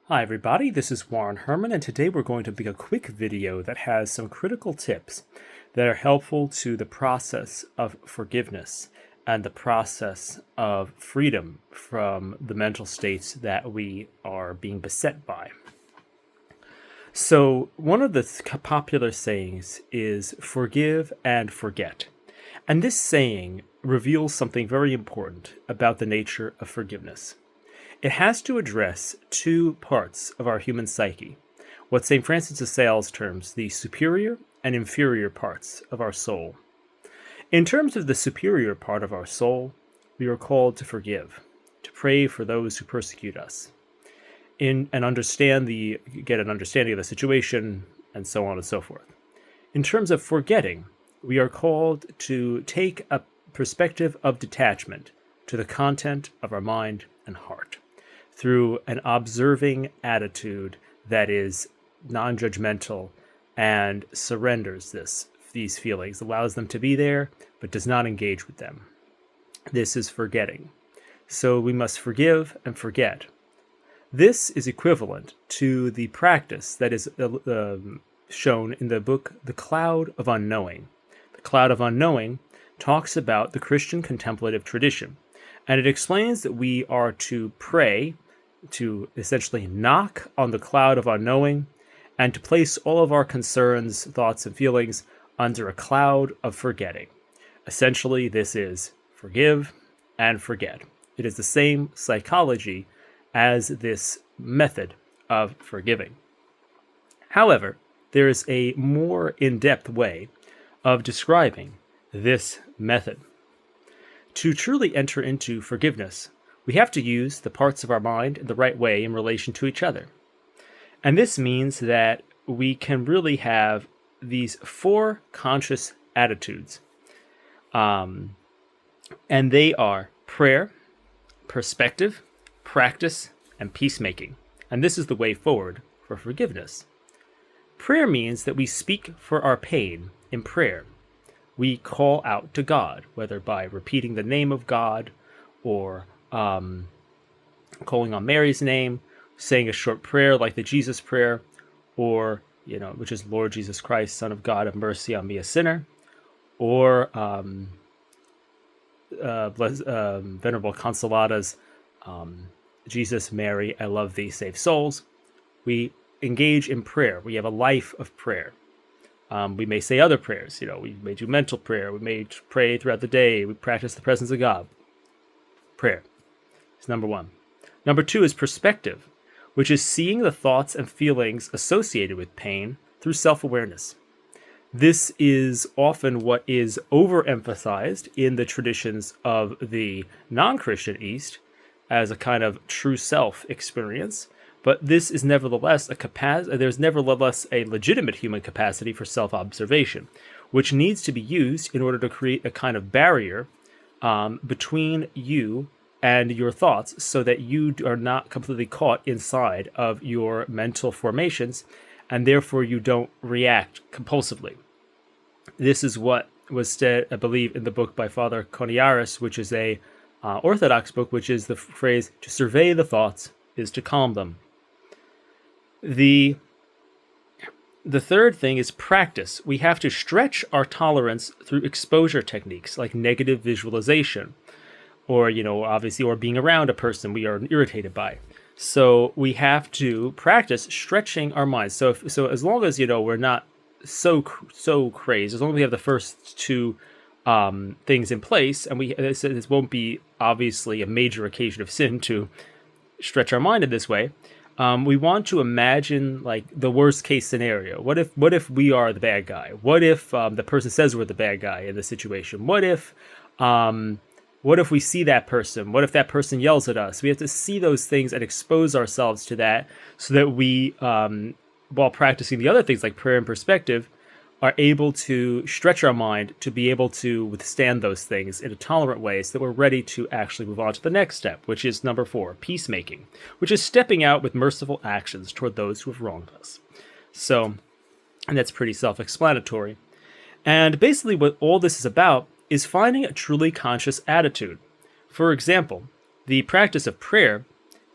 Hi everybody, this is Warren Herman, and today we're going to make a quick video that has some critical tips that are helpful to the process of forgiveness and the process of freedom from the mental states that we are being beset by. So, one of the popular sayings is forgive and forget. And this saying reveals something very important about the nature of forgiveness. It has to address two parts of our human psyche, what St. Francis de Sales terms the superior and inferior parts of our soul. In terms of the superior part of our soul, we are called to forgive, to pray for those who persecute us, get an understanding of the situation, and so on and so forth. In terms of forgetting, we are called to take a perspective of detachment to the content of our mind and heart through an observing attitude that is non-judgmental and surrenders these feelings, allows them to be there, but does not engage with them. This is forgetting. So we must forgive and forget. This is equivalent to the practice that is shown in the book The Cloud of Unknowing. The Cloud of Unknowing talks about the Christian contemplative tradition, and it explains that we are to pray, to essentially knock on the cloud of unknowing, and to place all of our concerns, thoughts, and feelings under a cloud of forgetting. Essentially, this is forgive and forget. It is the same psychology as this method of forgiving. However, there is a more in-depth way of describing this method. To truly enter into forgiveness, we have to use the parts of our mind in the right way in relation to each other. And this means that we can really have these four conscious attitudes. And they are prayer, perspective, practice, and peacemaking. And this is the way forward for forgiveness. Prayer means that we speak for our pain in prayer. We call out to God, whether by repeating the name of God or calling on Mary's name, saying a short prayer like the Jesus prayer, or, which is Lord Jesus Christ, Son of God, have mercy on me, a sinner, or Venerable Consolata's Jesus, Mary, I love thee, save souls. We engage in prayer. We have a life of prayer. We may say other prayers. We may do mental prayer. We may pray throughout the day. We practice the presence of God. Prayer is number one. Number two is perspective, which is seeing the thoughts and feelings associated with pain through self-awareness. This is often what is overemphasized in the traditions of the non-Christian East as a kind of true self experience. But this is nevertheless there's nevertheless a legitimate human capacity for self-observation, which needs to be used in order to create a kind of barrier between you and your thoughts, so that you are not completely caught inside of your mental formations, and therefore you don't react compulsively. This is what was said, I believe, in the book by Father Coniaris, which is a Orthodox book, which is the phrase, to survey the thoughts is to calm them. The third thing is practice. We have to stretch our tolerance through exposure techniques like negative visualization, or, obviously, or being around a person we are irritated by. So we have to practice stretching our minds. So as long as, we're not so crazed, as long as we have the first two things in place, and this won't be obviously a major occasion of sin to stretch our mind in this way. We want to imagine like the worst case scenario. What if we are the bad guy? What if the person says we're the bad guy in the situation? What if we see that person? What if that person yells at us? We have to see those things and expose ourselves to that, so that we, while practicing the other things like prayer and perspective, are able to stretch our mind to be able to withstand those things in a tolerant way, so that we're ready to actually move on to the next step, which is number 4, peacemaking, which is stepping out with merciful actions toward those who have wronged us. So, and that's pretty self-explanatory. And basically what all this is about is finding a truly conscious attitude. For example, the practice of prayer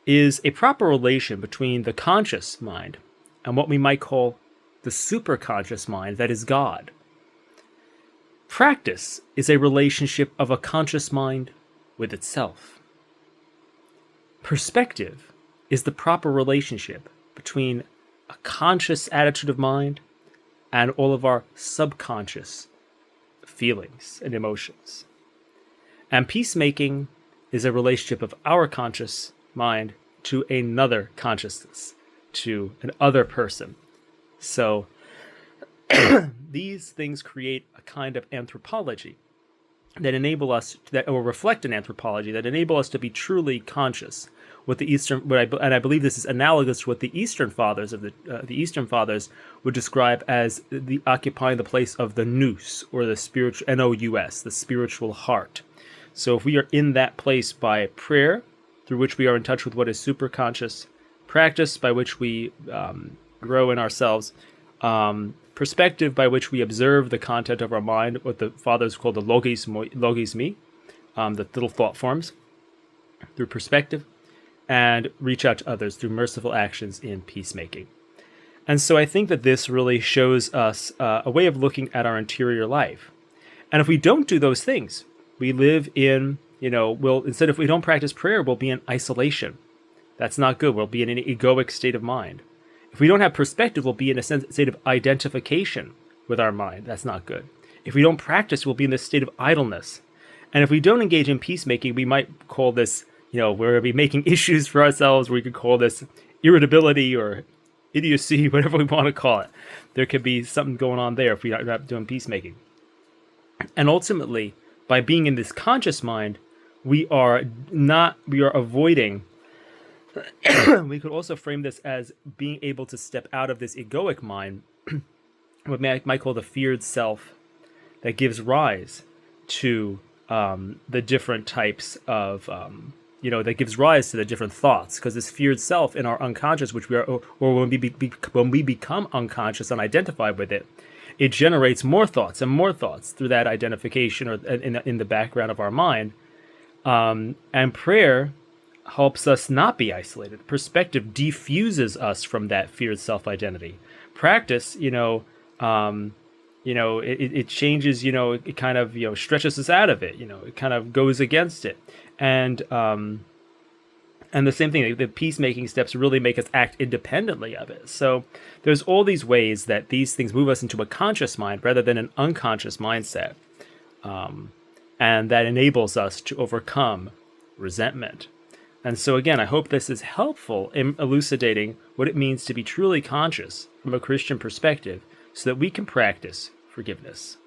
is a proper relation between the conscious mind and what we might call the superconscious mind, that is God. Practice is a relationship of a conscious mind with itself. Perspective is the proper relationship between a conscious attitude of mind and all of our subconscious feelings and emotions. And peacemaking is a relationship of our conscious mind to another consciousness, to an other person. So these things create a kind of anthropology that enable us, or reflect an anthropology that enable us to be truly conscious. And I believe this is analogous to what the Eastern Fathers would describe as the occupying the place of the nous, or the spiritual nous, the spiritual heart. So if we are in that place by prayer, through which we are in touch with what is superconscious, practice by which we grow in ourselves, perspective by which we observe the content of our mind, what the fathers call the logismi, the little thought forms, through perspective, and reach out to others through merciful actions in peacemaking. And so I think that this really shows us a way of looking at our interior life. And if we don't do those things, we live in, instead, if we don't practice prayer, we'll be in isolation. That's not good. We'll be in an egoic state of mind. If we don't have perspective, we'll be in a state of identification with our mind. That's not good. If we don't practice, we'll be in this state of idleness. And if we don't engage in peacemaking, we might call this, we're going to be making issues for ourselves. We could call this irritability or idiocy, whatever we want to call it. There could be something going on there if we're not doing peacemaking. And ultimately, by being in this conscious mind, we are avoiding. We could also frame this as being able to step out of this egoic mind, what I might call the feared self, that gives rise to the different types of, that gives rise to the different thoughts. Because this feared self in our unconscious, which we are, or when we become unconscious, unidentified with it, it generates more thoughts and more thoughts through that identification, or in the background of our mind. And prayer helps us not be isolated. Perspective diffuses us from that feared self-identity. Practice, it changes, it kind of, stretches us out of it. It kind of goes against it. And the same thing, the peacemaking steps really make us act independently of it. So there's all these ways that these things move us into a conscious mind rather than an unconscious mindset. And that enables us to overcome resentment. And so again, I hope this is helpful in elucidating what it means to be truly conscious from a Christian perspective so that we can practice forgiveness.